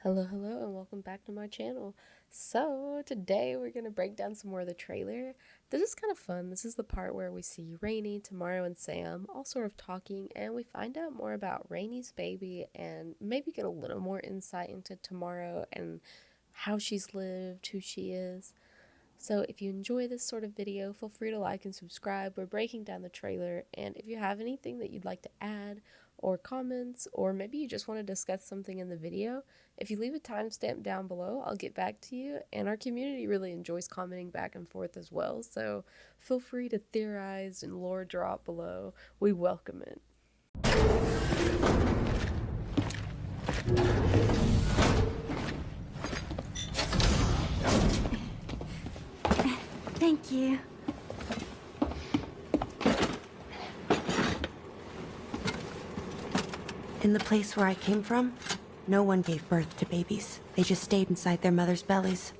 Hello, and welcome back to my channel. So, today we're going to break down some more of the trailer. This is kind of fun. This is the part where we see Rainy, Tomorrow, and Sam all sort of talking, and we find out more about Rainy's baby and maybe get a little more insight into Tomorrow and how she's lived, who she is. So if you enjoy this sort of video, feel free to like and subscribe. We're breaking down the trailer, and if you have anything that you'd like to add, or comments, or maybe you just want to discuss something in the video, if you leave a timestamp down below, I'll get back to you, and our community really enjoys commenting back and forth as well, so feel free to theorize and lore drop below. We welcome it. Thank you. In the place where I came from, no one gave birth to babies. They just stayed inside their mother's bellies.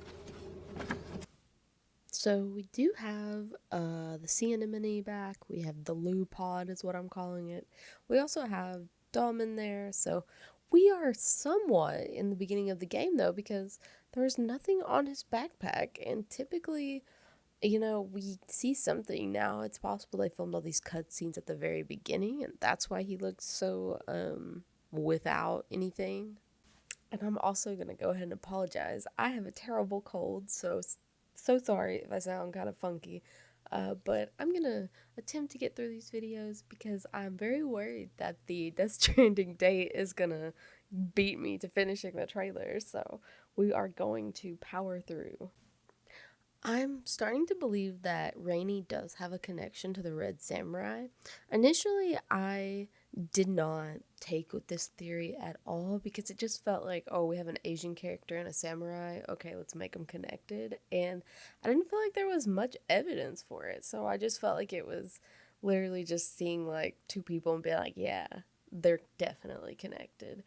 So we do have the sea anemone back. We have the Lou pod is what I'm calling it. We also have Dom in there. So we are somewhat in the beginning of the game though, because there's nothing on his backpack, and typically, we see something now. It's possible they filmed all these cutscenes at the very beginning, and that's why he looks so without anything. And I'm also gonna go ahead and apologize. I have a terrible cold, so sorry if I sound kind of funky. But I'm gonna attempt to get through these videos because I'm very worried that the Death Stranding date is gonna beat me to finishing the trailer. So we are going to power through. I'm starting to believe that Rainy does have a connection to the Red Samurai. Initially, I did not take with this theory at all because it just felt like, oh, we have an Asian character and a samurai. Okay, let's make them connected. And I didn't feel like there was much evidence for it. So I just felt like it was literally just seeing like two people and being like, yeah, they're definitely connected.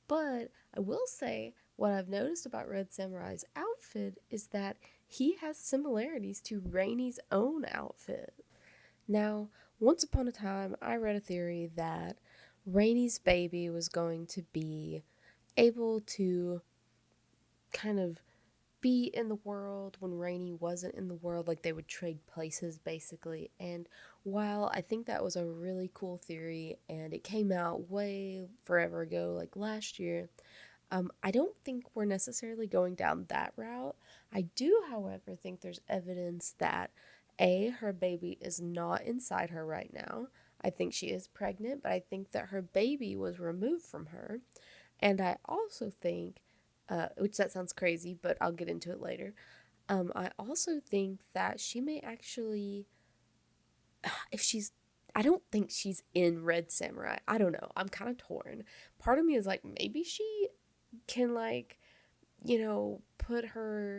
But I will say, what I've noticed about Red Samurai's outfit is that he has similarities to Rainy's own outfit. Now, once upon a time, I read a theory that Rainy's baby was going to be able to kind of be in the world when Rainy wasn't in the world, like they would trade places basically. And while I think that was a really cool theory and it came out way forever ago, like last year, I don't think we're necessarily going down that route. I do, however, think there's evidence that her baby is not inside her right now. I think she is pregnant, but I think that her baby was removed from her. And I also think, which that sounds crazy, but I'll get into it later. I also think that she may actually, if she's, I don't think she's in Red Samurai. I don't know. I'm kind of torn. Part of me is like, maybe she can put herself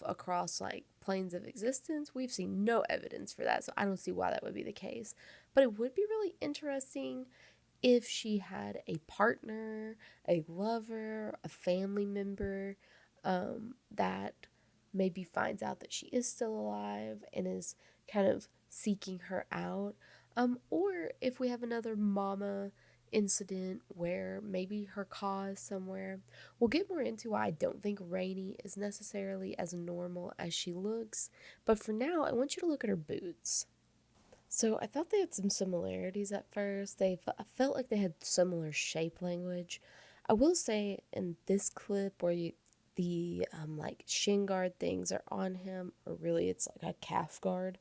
across like planes of existence. We've seen no evidence for that, so I don't see why that would be the case. But it would be really interesting if she had a partner, a lover, a family member that maybe finds out that she is still alive and is kind of seeking her out. Or if we have another mama incident where maybe her cause somewhere. We'll get more into why I don't think Rainy is necessarily as normal as she looks, but for now, I want you to look at her boots. So I thought they had some similarities at first. I felt like they had similar shape language. I will say in this clip where the shin guard things are on him, or really it's like a calf guard,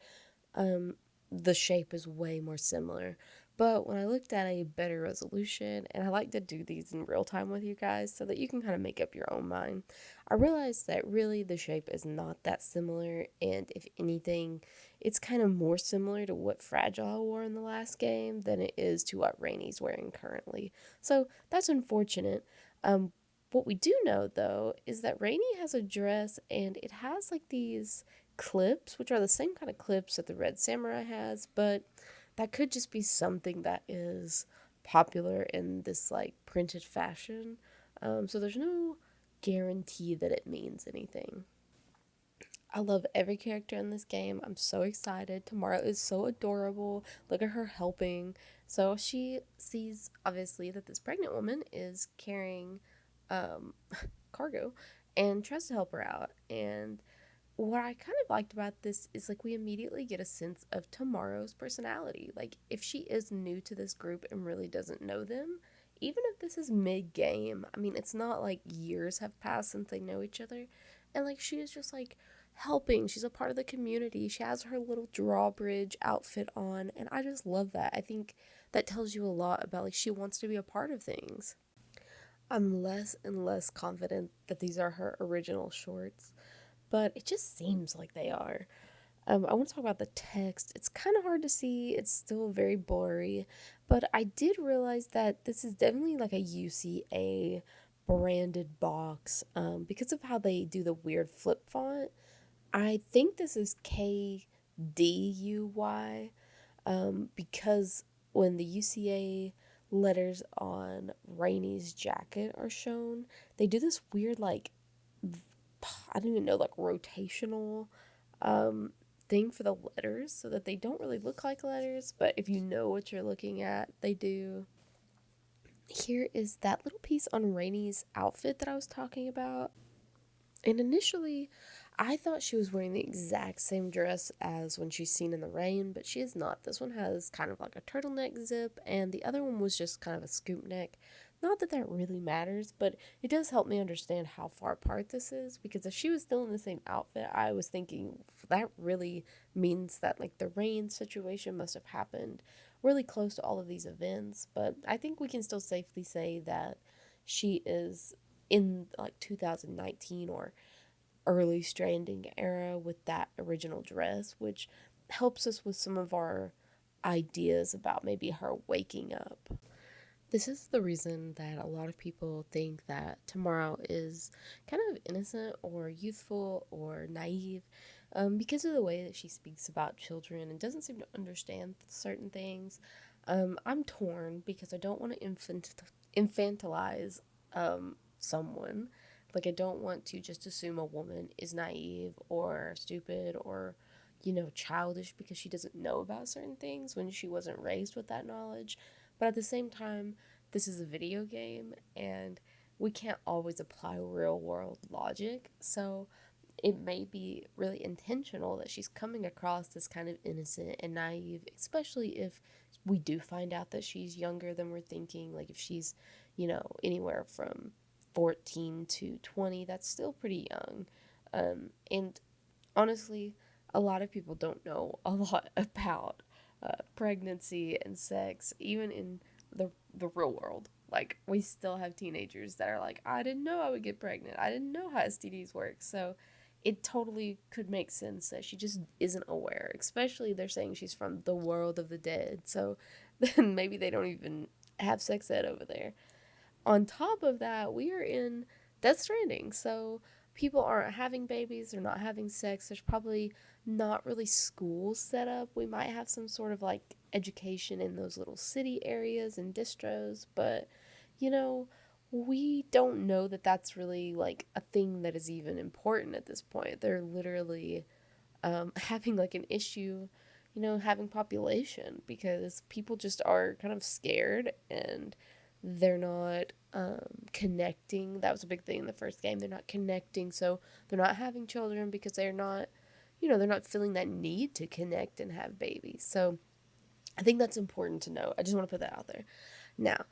the shape is way more similar. But when I looked at a better resolution, and I like to do these in real time with you guys so that you can kind of make up your own mind, I realized that really the shape is not that similar, and if anything, it's kind of more similar to what Fragile wore in the last game than it is to what Rainy's wearing currently. So that's unfortunate. What we do know though is that Rainy has a dress and it has like these clips, which are the same kind of clips that the Red Samurai has, but that could just be something that is popular in this like printed fashion. So there's no guarantee that it means anything. I love every character in this game. I'm so excited. Tomorrow is so adorable. Look at her helping. So she sees, obviously, that this pregnant woman is carrying um, cargo and tries to help her out. And what I kind of liked about this is like we immediately get a sense of Tomorrow's personality. Like if she is new to this group and really doesn't know them, even if this is mid game, I mean, it's not like years have passed since they know each other. And like she is just like helping. She's a part of the community. She has her little drawbridge outfit on. And I just love that. I think that tells you a lot about like she wants to be a part of things. I'm less and less confident that these are her original shorts, but it just seems like they are. I want to talk about the text. It's kind of hard to see, it's still very blurry, but I did realize that this is definitely like a UCA branded box because of how they do the weird flip font. I think this is KDUY because when the UCA letters on Rainy's jacket are shown, they do this weird, like, I don't even know, like rotational um, thing for the letters so that they don't really look like letters, but if you know what you're looking at, they do. Here is that little piece on Rainy's outfit that I was talking about. And initially, I thought she was wearing the exact same dress as when she's seen in the rain, but she is not. This one has kind of like a turtleneck zip, and the other one was just kind of a scoop neck. Not that that really matters, but it does help me understand how far apart this is, because if she was still in the same outfit, I was thinking that really means that like the rain situation must have happened really close to all of these events. But I think we can still safely say that she is in like 2019 or early Stranding era with that original dress, which helps us with some of our ideas about maybe her waking up. This is the reason that a lot of people think that Tomorrow is kind of innocent or youthful or naive because of the way that she speaks about children and doesn't seem to understand certain things. I'm torn because I don't want to infantilize someone. Like, I don't want to just assume a woman is naive or stupid or, childish because she doesn't know about certain things when she wasn't raised with that knowledge. But at the same time, this is a video game and we can't always apply real world logic. So it may be really intentional that she's coming across as kind of innocent and naive, especially if we do find out that she's younger than we're thinking. Like if she's, anywhere from 14 to 20, that's still pretty young. And honestly, a lot of people don't know a lot about pregnancy and sex, even in the real world. Like we still have teenagers that are like, I didn't know I would get pregnant. I didn't know how STDs work. So it totally could make sense that she just isn't aware. Especially they're saying she's from the world of the dead. So then maybe they don't even have sex ed over there. On top of that, we are in Death Stranding, so people aren't having babies, they're not having sex. There's probably not really schools set up. We might have some sort of like education in those little city areas and distros, but you know, we don't know that that's really like a thing that is even important at this point. They're literally having like an issue, having population because people just are kind of scared and they're not connecting. That was a big thing in the first game. They're not connecting, so they're not having children because they're not, they're not feeling that need to connect and have babies. So I think that's important to know. I just want to put that out there. Now,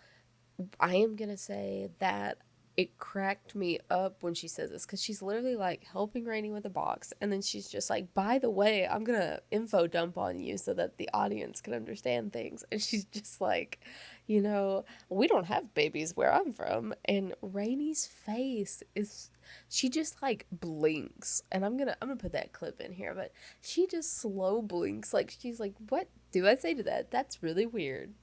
I am gonna say that it cracked me up when she says this because she's literally like helping Rainy with a box, and then she's just like, "By the way, I'm gonna info dump on you so that the audience can understand things." And she's just like, we don't have babies where I'm from, and Rainy's face is. She just like blinks, and I'm gonna put that clip in here, but she just slow blinks, like she's like, "What do I say to that? That's really weird."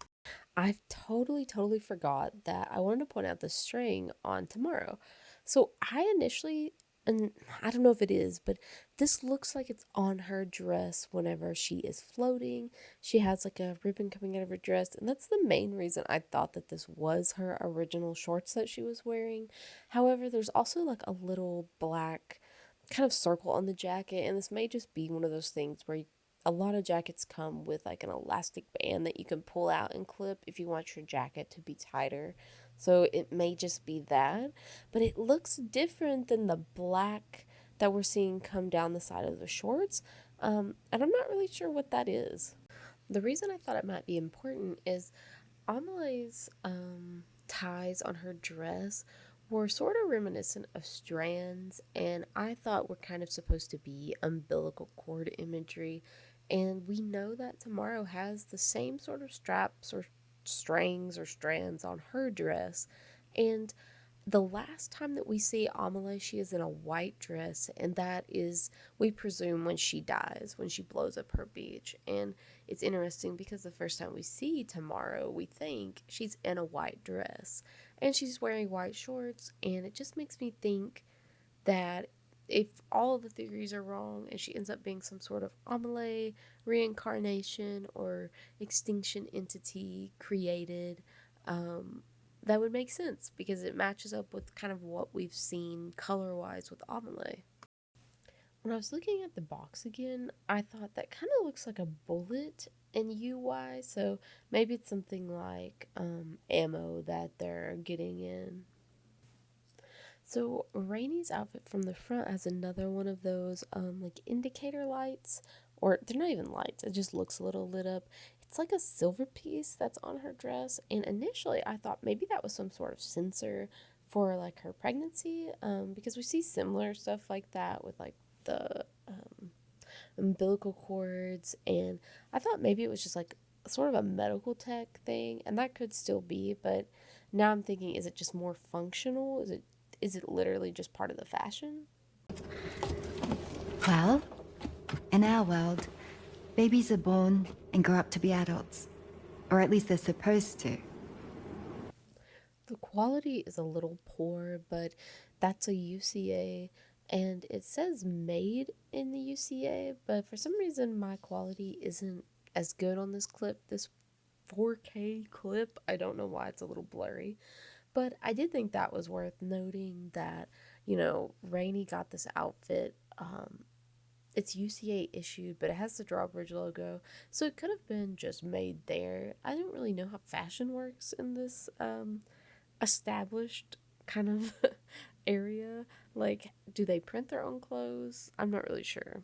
I've totally forgot that I wanted to point out the string on Tomorrow. So I initially, and I don't know if it is, but this looks like it's on her dress whenever she is floating. She has like a ribbon coming out of her dress, and that's the main reason I thought that this was her original shorts that she was wearing. However, there's also like a little black kind of circle on the jacket, and this may just be one of those things where a lot of jackets come with like an elastic band that you can pull out and clip if you want your jacket to be tighter. So it may just be that, but it looks different than the black that we're seeing come down the side of the shorts. And I'm not really sure what that is. The reason I thought it might be important is Amelie's ties on her dress were sort of reminiscent of strands, and I thought were kind of supposed to be umbilical cord imagery. And we know that Tomorrow has the same sort of straps or strings or strands on her dress. And the last time that we see Amelie, she is in a white dress, and that is, we presume, when she dies, when she blows up her beach. And it's interesting because the first time we see Tomorrow, we think she's in a white dress and she's wearing white shorts, and it just makes me think that if all of the theories are wrong and she ends up being some sort of Amelie reincarnation or extinction entity created, um, that would make sense because it matches up with kind of what we've seen color wise with Amelie. When I was looking at the box again, I thought that kind of looks like a bullet in UI, so maybe it's something like ammo that they're getting in. So Rainy's outfit from the front has another one of those like indicator lights, or they're not even lights, it just looks a little lit up. It's like a silver piece that's on her dress, and initially I thought maybe that was some sort of sensor for like her pregnancy, because we see similar stuff like that with like the umbilical cords, and I thought maybe it was just like sort of a medical tech thing, and that could still be, but now I'm thinking, is it just more functional? Is it literally just part of the fashion? Well, in our world, babies are born and grow up to be adults. Or at least they're supposed to. The quality is a little poor, but that's a UCA, and it says made in the UCA, but for some reason my quality isn't as good on this clip, this 4K clip. I don't know why it's a little blurry. But I did think that was worth noting that, Rainey got this outfit. It's UCA issued, but it has the Drawbridge logo, so it could have been just made there. I don't really know how fashion works in this established kind of area. Like, do they print their own clothes? I'm not really sure.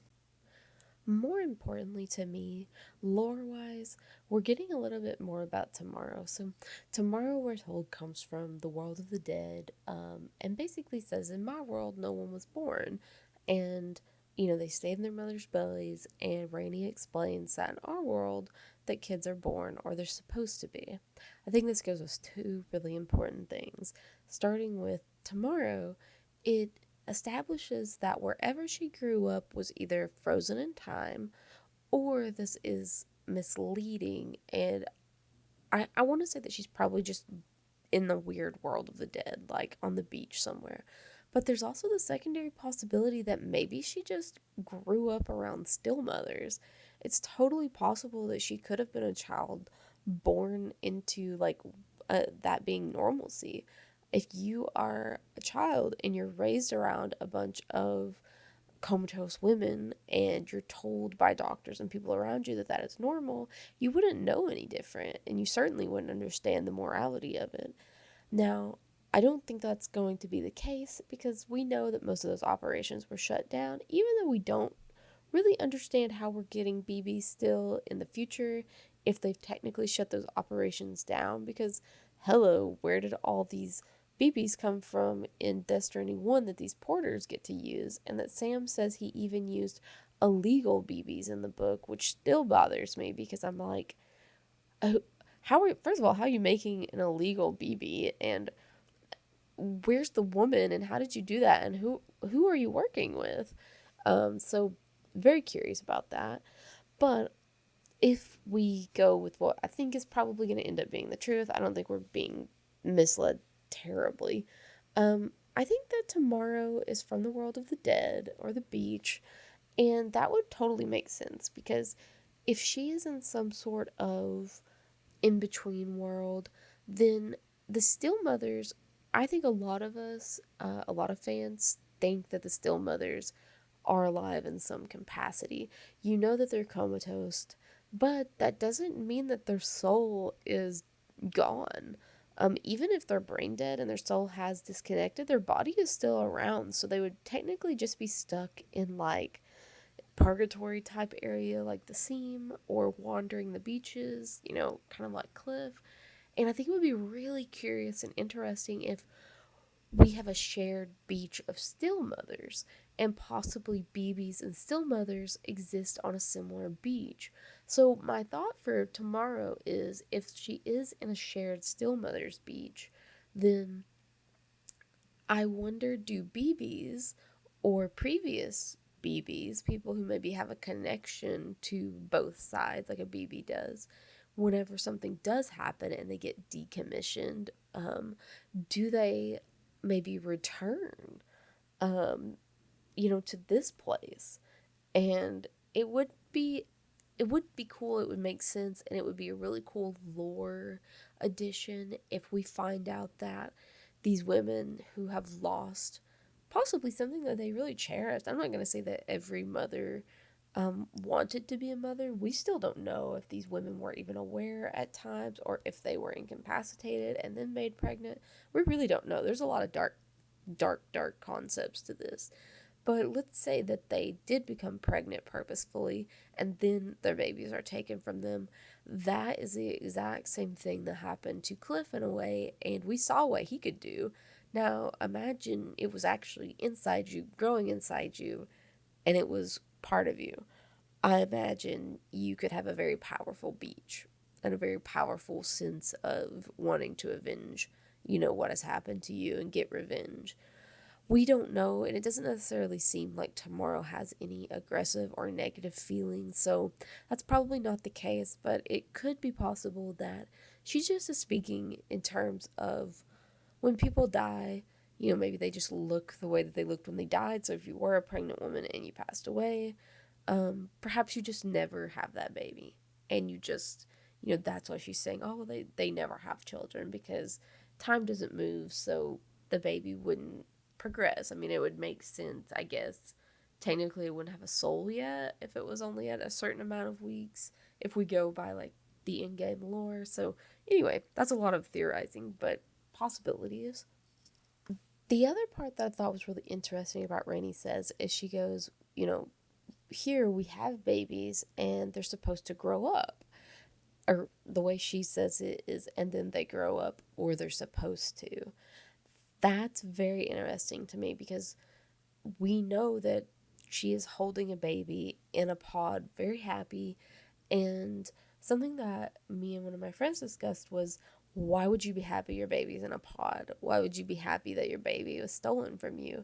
More importantly to me, lore wise, we're getting a little bit more about Tomorrow. So, Tomorrow, we're told, comes from the world of the dead, and basically says, in my world, no one was born. And, they stayed in their mother's bellies, and Rainey explains that in our world, that kids are born, or they're supposed to be. I think this gives us two really important things. Starting with Tomorrow, it establishes that wherever she grew up was either frozen in time or this is misleading. And I want to say that she's probably just in the weird world of the dead, like on the beach somewhere. But there's also the secondary possibility that maybe she just grew up around still mothers. It's totally possible that she could have been a child born into like that being normalcy. If you are a child and you're raised around a bunch of comatose women and you're told by doctors and people around you that that is normal, you wouldn't know any different, and you certainly wouldn't understand the morality of it. Now, I don't think that's going to be the case because we know that most of those operations were shut down, even though we don't really understand how we're getting BBs still in the future, if they've technically shut those operations down, because hello, where did all these BBs come from in Death Stranding 1 that these porters get to use, and that Sam says he even used illegal BBs in the book, which still bothers me because I'm like, oh, first of all, how are you making an illegal BB, and where's the woman, and how did you do that, and who are you working with? So very curious about that. But if we go with what I think is probably going to end up being the truth, I don't think we're being misled terribly. I think that Tomorrow is from the world of the dead or the beach, and that would totally make sense because if she is in some sort of in between world, then the Still Mothers, I think a lot of us, a lot of fans think that the Still Mothers are alive in some capacity. You know that they're comatose, but that doesn't mean that their soul is gone. Even if they're brain dead and their soul has disconnected, their body is still around. So they would technically just be stuck in like purgatory type area like the seam or wandering the beaches, kind of like Cliff. And I think it would be really curious and interesting if we have a shared beach of still mothers, and possibly BBs and still mothers exist on a similar beach. So my thought for tomorrow is if she is in a shared still mothers beach, then I wonder, do BBs or previous BBs, people who maybe have a connection to both sides, like a BB does, whenever something does happen and they get decommissioned, do they maybe return, um, to this place? And it would be cool, it would make sense, and it would be a really cool lore addition if we find out that these women who have lost possibly something that they really cherished. I'm not going to say that every mother wanted to be a mother. We still don't know if these women were even aware at times or if they were incapacitated and then made pregnant. We really don't know. There's a lot of dark concepts to this. But let's say that they did become pregnant purposefully and then their babies are taken from them. That is the exact same thing that happened to Cliff in a way, and we saw what he could do. Now, imagine it was actually inside you, growing inside you, and it was part of you. I imagine you could have a very powerful beach and a very powerful sense of wanting to avenge, what has happened to you and get revenge. We don't know, and it doesn't necessarily seem like Tomorrow has any aggressive or negative feelings, so that's probably not the case, but it could be possible that she just is speaking in terms of when people die, maybe they just look the way that they looked when they died. So if you were a pregnant woman and you passed away, perhaps you just never have that baby, and you just, that's why she's saying, oh, well, they never have children because time doesn't move, so the baby wouldn't progress. I mean, it would make sense, I guess. Technically, it wouldn't have a soul yet if it was only at a certain amount of weeks, if we go by like the in-game lore. So anyway, that's a lot of theorizing, but possibilities. The other part that I thought was really interesting about Rainey says is she goes, here we have babies and they're supposed to grow up. Or the way she says it is, and then they grow up, or they're supposed to. That's very interesting to me because we know that she is holding a baby in a pod, very happy. And something that me and one of my friends discussed was, why would you be happy your baby's in a pod? Why would you be happy that your baby was stolen from you?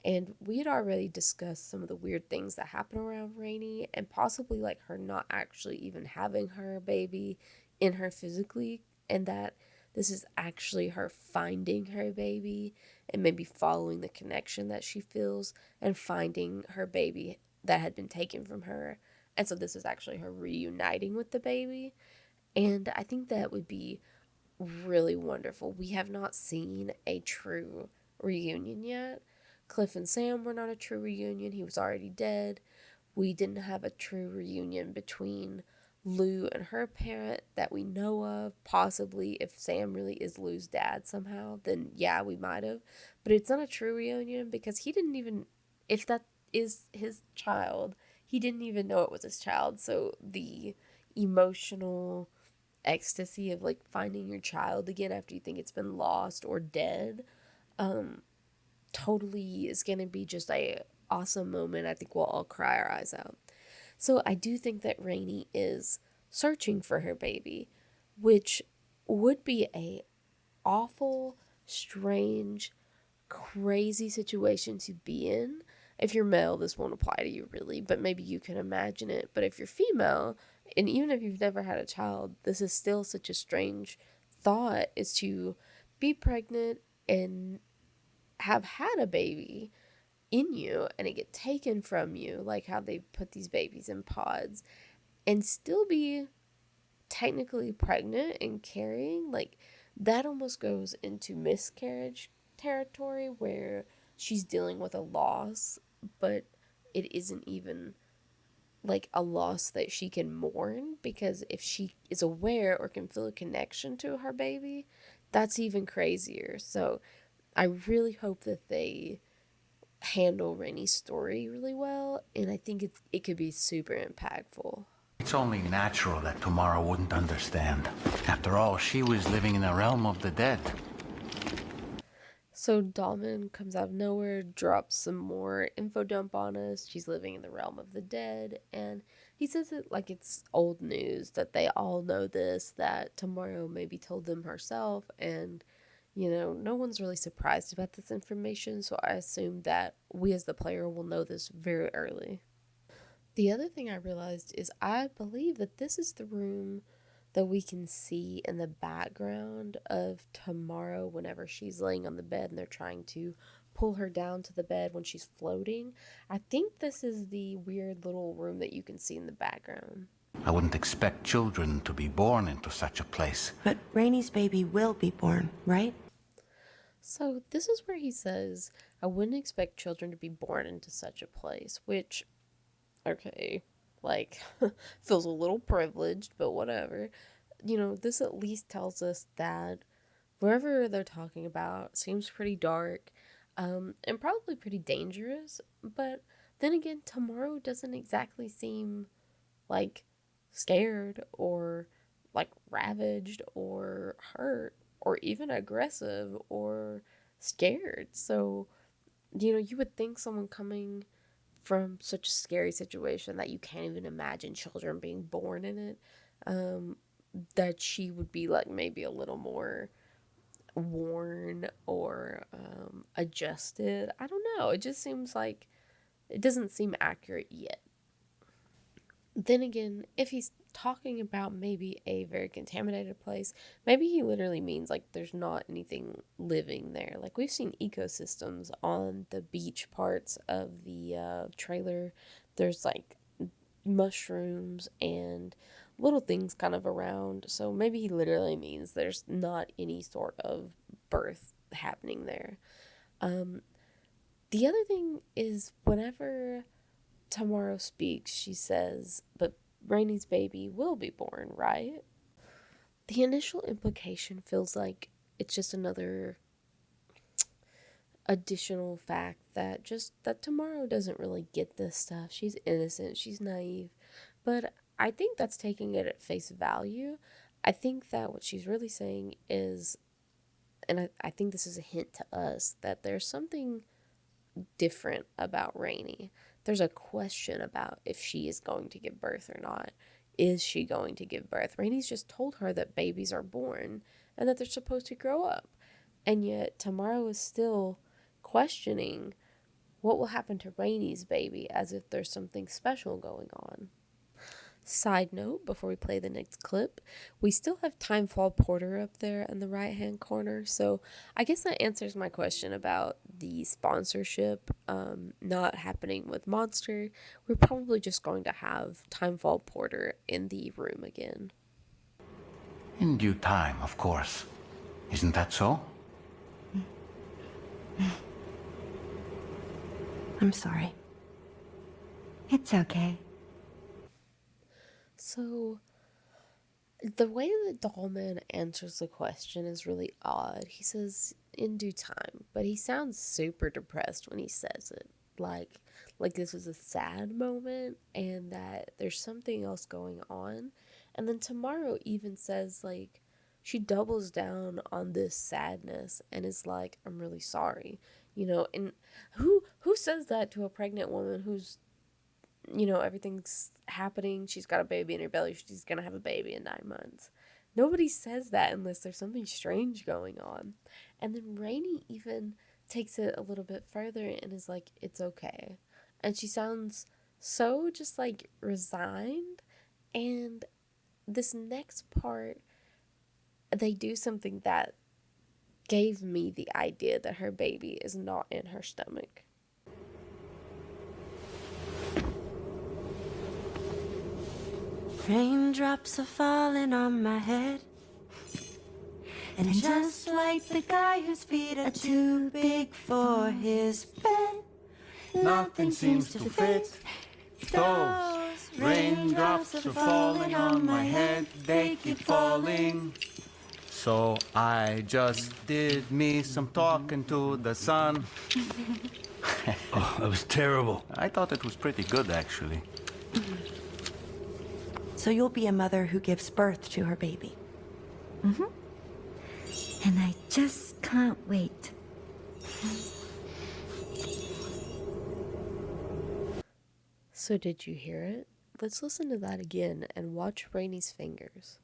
And we had already discussed some of the weird things that happen around Rainey and possibly like her not actually even having her baby in her physically, and that this is actually her finding her baby and maybe following the connection that she feels and finding her baby that had been taken from her. And so this is actually her reuniting with the baby. And I think that would be really wonderful. We have not seen a true reunion yet. Cliff and Sam were not a true reunion. He was already dead. We didn't have a true reunion between Lou and her parent that we know of. Possibly, if Sam really is Lou's dad somehow, then yeah, we might have. But it's not a true reunion because he didn't even, if that is his child, he didn't even know it was his child. So the emotional ecstasy of like finding your child again after you think it's been lost or dead, um, totally is gonna be just a awesome moment. I think we'll all cry our eyes out. So I do think that Rainey is searching for her baby, which would be a awful, strange, crazy situation to be in. If you're male, this won't apply to you really, but maybe you can imagine it. But if you're female, and even if you've never had a child, this is still such a strange thought, is to be pregnant and have had a baby in you and it get taken from you, like how they put these babies in pods, and still be technically pregnant and carrying. Like that almost goes into miscarriage territory where she's dealing with a loss, but it isn't even like a loss that she can mourn, because if she is aware or can feel a connection to her baby, that's even crazier. So I really hope that they handle Rainey's story really well, and I think it could be super impactful. It's only natural that Tomorrow wouldn't understand. After all, she was living in the realm of the dead. So Dahlman comes out of nowhere, drops some more info dump on us. She's living in the realm of the dead, and he says it like it's old news, that they all know this, that Tomorrow maybe told them herself, and no one's really surprised about this information, so I assume that we as the player will know this very early. The other thing I realized is I believe that this is the room that we can see in the background of Tomorrow whenever she's laying on the bed and they're trying to pull her down to the bed when she's floating. I think this is the weird little room that you can see in the background. I wouldn't expect children to be born into such a place. But Rainey's baby will be born, right? So this is where he says, I wouldn't expect children to be born into such a place, which, okay, like, feels a little privileged, but whatever. This at least tells us that wherever they're talking about seems pretty dark, and probably pretty dangerous, but then again, Tomorrow doesn't exactly seem like scared or like ravaged or hurt or even aggressive or scared. So, you would think someone coming from such a scary situation that you can't even imagine children being born in it, that she would be like maybe a little more worn or adjusted. I don't know. It just seems like it doesn't seem accurate yet. Then again, if he's talking about maybe a very contaminated place, maybe he literally means like there's not anything living there. Like we've seen ecosystems on the beach parts of the trailer. There's like mushrooms and little things kind of around. So maybe he literally means there's not any sort of birth happening there. The other thing is whenever Tomorrow speaks, she says, but Rainey's baby will be born, right? The initial implication feels like it's just another additional fact that Tomorrow doesn't really get this stuff. She's innocent, she's naive, but I think that's taking it at face value. I think that what she's really saying is, and I think this is a hint to us, that there's something different about Rainey. There's a question about if she is going to give birth or not. Is she going to give birth? Rainey's just told her that babies are born and that they're supposed to grow up. And yet Tomorrow is still questioning what will happen to Rainey's baby, as if there's something special going on. Side note, before we play the next clip, we still have Timefall Porter up there in the right hand corner, so I guess that answers my question about the sponsorship not happening with Monster. We're probably just going to have Timefall Porter in the room again. In due time, of course. Isn't that so? I'm sorry. It's okay. So, the way that Dahlman answers the question is really odd. He says, in due time, but he sounds super depressed when he says it. Like this was a sad moment and that there's something else going on. And then Tomorrow even says, like, she doubles down on this sadness and is like, I'm really sorry. And who says that to a pregnant woman who's, everything's happening. She's got a baby in her belly. She's going to have a baby in 9 months. Nobody says that unless there's something strange going on. And then Rainey even takes it a little bit further and is like, it's okay. And she sounds so just like resigned. And this next part, they do something that gave me the idea that her baby is not in her stomach. Raindrops are falling on my head. And just like the guy whose feet are too big for his bed, Nothing seems to fit. Those raindrops are falling on my head. They keep falling. So I just did me some talking to the sun. Oh, that was terrible. I thought it was pretty good, actually. So you'll be a mother who gives birth to her baby. And I just can't wait. So did you hear it? Let's listen to that again and watch Rainy's fingers.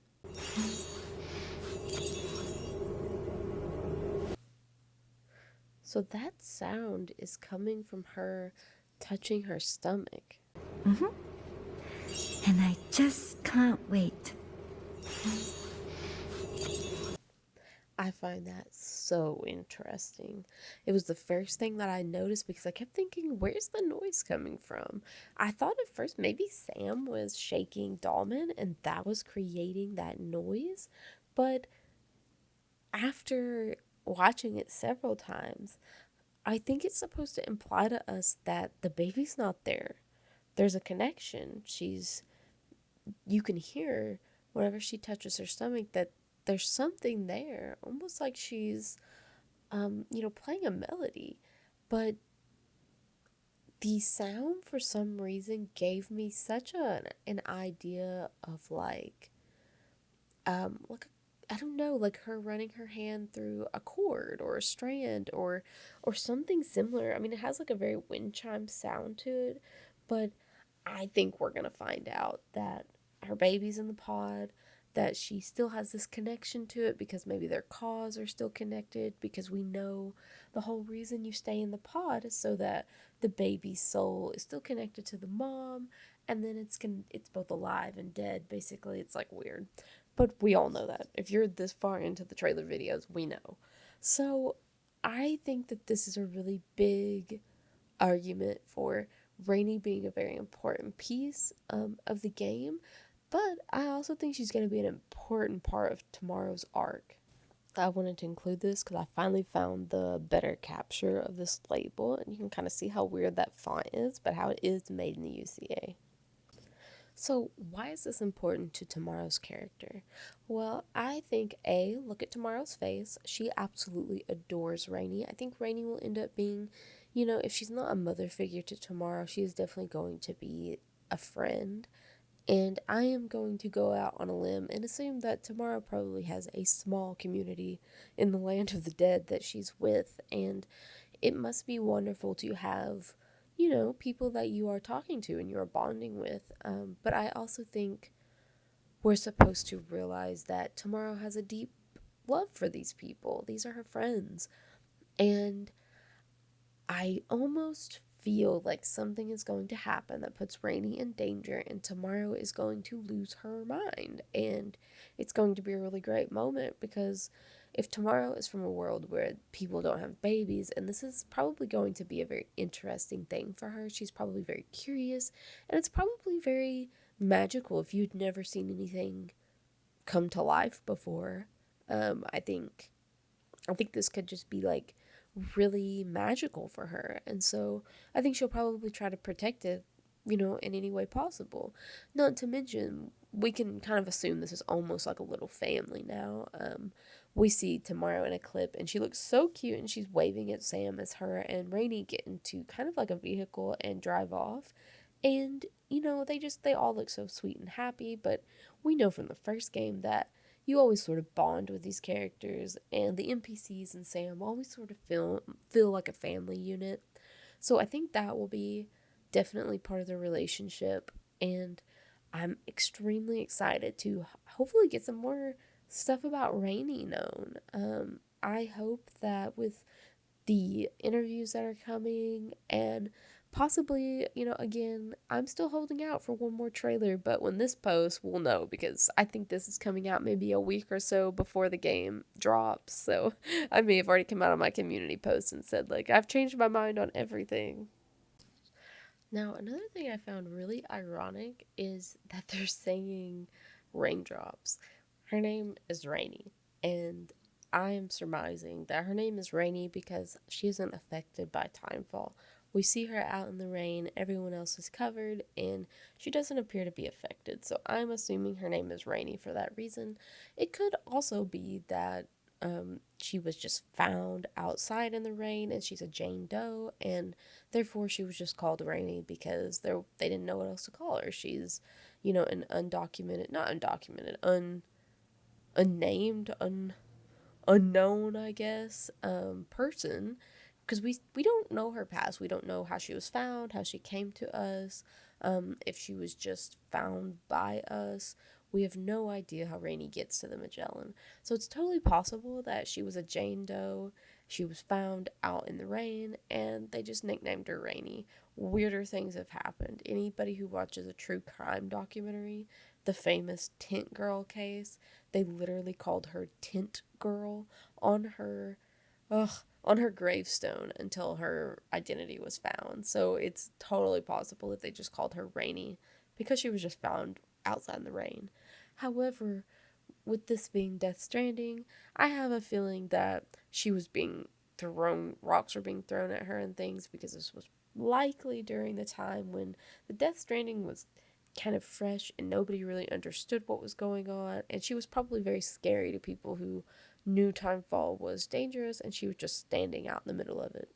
So that sound is coming from her touching her stomach. And I just can't wait. I find that so interesting. It was the first thing that I noticed because I kept thinking, where's the noise coming from? I thought at first maybe Sam was shaking Dahlman and that was creating that noise. But after watching it several times, I think it's supposed to imply to us that the baby's not there. There's a connection. You can hear whenever she touches her stomach that there's something there, almost like she's, playing a melody. But the sound, for some reason, gave me such an idea of like I don't know, like her running her hand through a cord or a strand or something similar. I mean, it has like a very wind chime sound to it, but I think we're gonna find out that her baby's in the pod, that she still has this connection to it because maybe their cause are still connected, because we know the whole reason you stay in the pod is so that the baby's soul is still connected to the mom, and then it's both alive and dead. Basically, it's like weird. But we all know that. If you're this far into the trailer videos, we know. So I think that this is a really big argument for Rainy being a very important piece of the game, but I also think she's going to be an important part of tomorrow's arc. I wanted to include this because I finally found the better capture of this label, and you can kind of see how weird that font is, but how it is made in the UCA. So why is this important to Tomorrow's character? Well, I think look at Tomorrow's face. She absolutely adores Rainy. I think Rainy will end up being, if she's not a mother figure to Tomorrow, she is definitely going to be a friend. And I am going to go out on a limb and assume that Tomorrow probably has a small community in the land of the dead that she's with. And it must be wonderful to have, people that you are talking to and you are bonding with. But I also think we're supposed to realize that Tomorrow has a deep love for these people. These are her friends. And I almost feel like something is going to happen that puts Rainy in danger, and Tomorrow is going to lose her mind. And it's going to be a really great moment, because if Tomorrow is from a world where people don't have babies, and this is probably going to be a very interesting thing for her, she's probably very curious, and it's probably very magical if you'd never seen anything come to life before. I think this could just be like really magical for her, and so I think she'll probably try to protect it, in any way possible. Not to mention, we can kind of assume this is almost like a little family now. We see Tomorrow in a clip, and she looks so cute, and she's waving at Sam as her and Rainy get into kind of like a vehicle and drive off. And, they all look so sweet and happy, but we know from the first game that you always sort of bond with these characters, and the NPCs and Sam always sort of feel like a family unit. So I think that will be definitely part of the relationship, and I'm extremely excited to hopefully get some more stuff about Rainy known. I hope that with the interviews that are coming, and possibly, again, I'm still holding out for one more trailer, but when this posts, we'll know, because I think this is coming out maybe a week or so before the game drops. So I may have already come out on my community post and said, like, I've changed my mind on everything. Now, another thing I found really ironic is that they're saying raindrops. Her name is Rainy, and I am surmising that her name is Rainy because she isn't affected by timefall. We see her out in the rain, everyone else is covered, and she doesn't appear to be affected. So I'm assuming her name is Rainy for that reason. It could also be that she was just found outside in the rain and she's a Jane Doe, and therefore she was just called Rainy because they didn't know what else to call her. She's, an undocumented, not undocumented, unnamed, unknown, I guess, person, because we don't know her past. We don't know how she was found, how she came to us, if she was just found by us. We have no idea how Rainey gets to the Magellan. So it's totally possible that she was a Jane Doe. She was found out in the rain, and they just nicknamed her Rainey. Weirder things have happened. Anybody who watches a true crime documentary, the famous Tent Girl case, they literally called her Tent Girl on her on her gravestone until her identity was found. So it's totally possible that they just called her Rainy because she was just found outside in the rain. However, with this being Death Stranding, I have a feeling that she was being rocks were being thrown at her and things because this was likely during the time when the Death Stranding was kind of fresh and nobody really understood what was going on, and she was probably very scary to people who knew timefall was dangerous, and she was just standing out in the middle of it.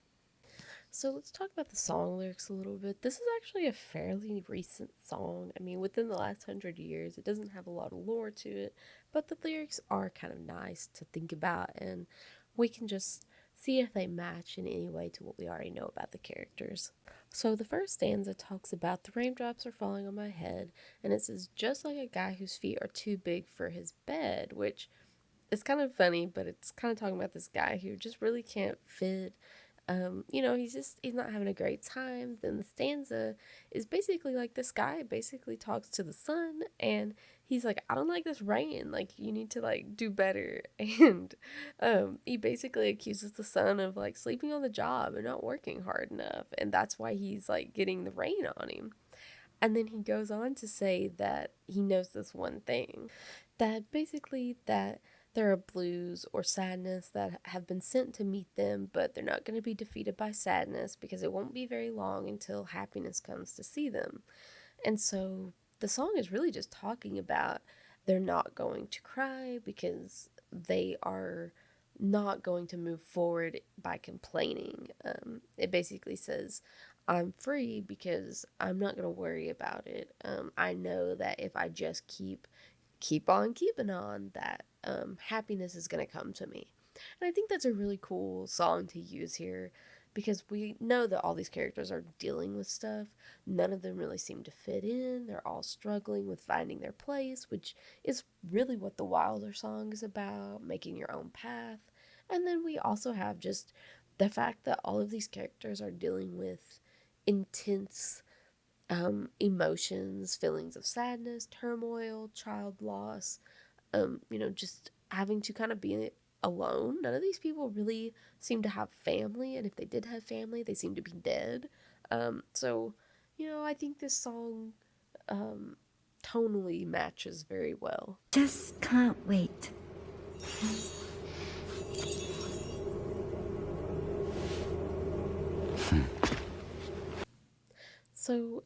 So let's talk about the song lyrics a little bit. This is actually a fairly recent song. I mean, within the last 100 years, it doesn't have a lot of lore to it, but the lyrics are kind of nice to think about, and we can just see if they match in any way to what we already know about the characters. So the first stanza talks about the raindrops are falling on my head, and it says, just like a guy whose feet are too big for his bed, which is kind of funny, but it's kind of talking about this guy who just really can't fit. He's not having a great time. Then the stanza is basically like this guy basically talks to the sun, and he's like, I don't like this rain, like you need to like do better. And he basically accuses the sun of like sleeping on the job and not working hard enough, and that's why he's like getting the rain on him. And then he goes on to say that he knows this one thing, that basically that there are blues or sadness that have been sent to meet them, but they're not going to be defeated by sadness because it won't be very long until happiness comes to see them. And so the song is really just talking about they're not going to cry because they are not going to move forward by complaining. It basically says, I'm free because I'm not going to worry about it. I know that if I just keep on keeping on, that happiness is going to come to me. And I think that's a really cool song to use here because we know that all these characters are dealing with stuff. None of them really seem to fit in. They're all struggling with finding their place, which is really what the Wilder song is about, making your own path. And then we also have just the fact that all of these characters are dealing with intense emotions, feelings of sadness, turmoil, child loss, just having to kind of be alone. None of these people really seem to have family, and if they did have family, they seem to be dead. I think this song tonally matches very well. Just can't wait. So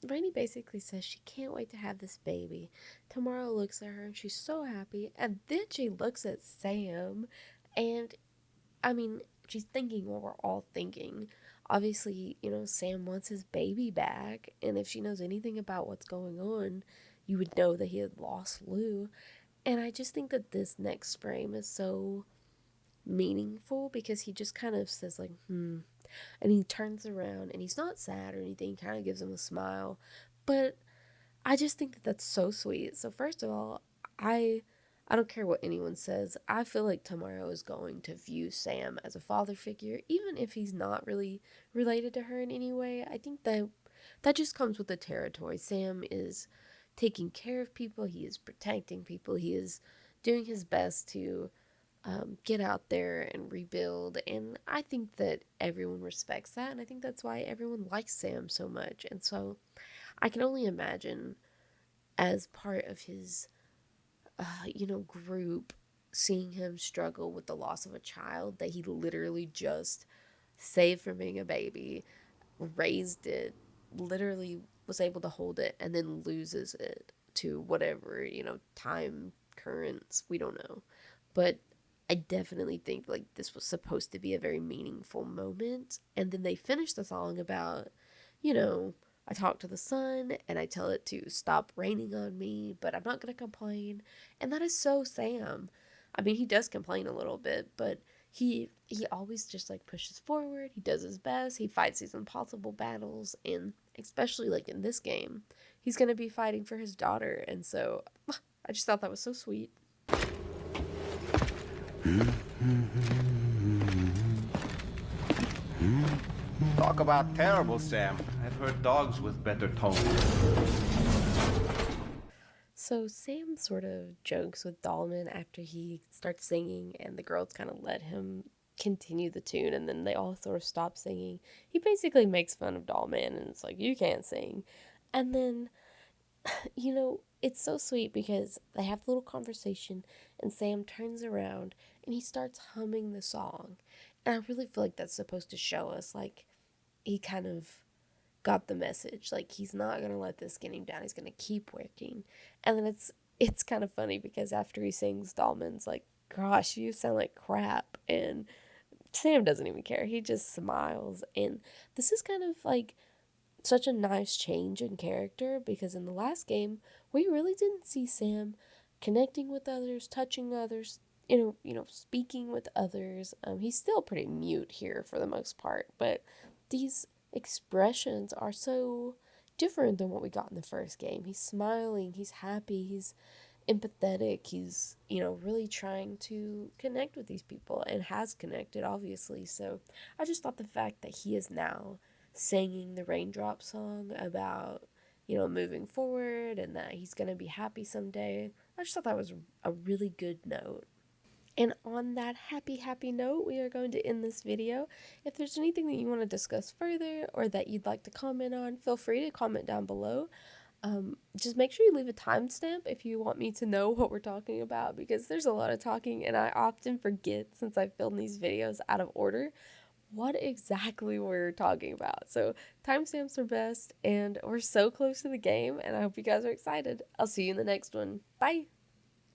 Rainey basically says she can't wait to have this baby. Tomorrow looks at her and she's so happy, and then she looks at Sam, and I mean, she's thinking what we're all thinking. Obviously, Sam wants his baby back, and if she knows anything about what's going on, you would know that he had lost Lou. And I just think that this next frame is so meaningful because he just kind of says, like, and he turns around and he's not sad or anything, he kind of gives him a smile. But I just think that that's so sweet. So, first of all, I don't care what anyone says. I feel like Tomorrow is going to view Sam as a father figure, even if he's not really related to her in any way. I think that just comes with the territory. Sam is taking care of people. He is protecting people. He is doing his best to get out there and rebuild. And I think that everyone respects that. And I think that's why everyone likes Sam so much. And so I can only imagine as part of his group seeing him struggle with the loss of a child that he literally just saved from being a baby, raised it, literally was able to hold it, and then loses it to whatever, time currents, we don't know. But I definitely think like this was supposed to be a very meaningful moment. And then they finished the song about, you know, I talk to the sun and I tell it to stop raining on me, but I'm not going to complain. And that is so Sam. I mean, he does complain a little bit, but he always just like pushes forward. He does his best. He fights these impossible battles, and especially like in this game, he's going to be fighting for his daughter. And so I just thought that was so sweet. Talk about terrible, Sam. I've heard dogs with better tone. So Sam sort of jokes with Dahlman after he starts singing, and the girls kind of let him continue the tune, and then they all sort of stop singing. He basically makes fun of Dahlman, and it's like, you can't sing. And then, it's so sweet because they have the little conversation, and Sam turns around, and he starts humming the song. And I really feel like that's supposed to show us, like, he kind of got the message. Like, he's not gonna let this get him down. He's gonna keep working. And then it's kind of funny because after he sings, Dahlman's like, "Gosh, you sound like crap," and Sam doesn't even care. He just smiles. And this is kind of like such a nice change in character, because in the last game we really didn't see Sam connecting with others, touching others, speaking with others. He's still pretty mute here for the most part, but these expressions are so different than what we got in the first game. He's smiling, he's happy, he's empathetic, he's, really trying to connect with these people and has connected, obviously. So I just thought the fact that he is now singing the Raindrop song about, moving forward and that he's going to be happy someday, I just thought that was a really good note. And on that happy, happy note, we are going to end this video. If there's anything that you want to discuss further or that you'd like to comment on, feel free to comment down below. Just make sure you leave a timestamp if you want me to know what we're talking about, because there's a lot of talking and I often forget, since I filmed these videos out of order, what exactly we're talking about. So timestamps are best, and we're so close to the game, and I hope you guys are excited. I'll see you in the next one. Bye!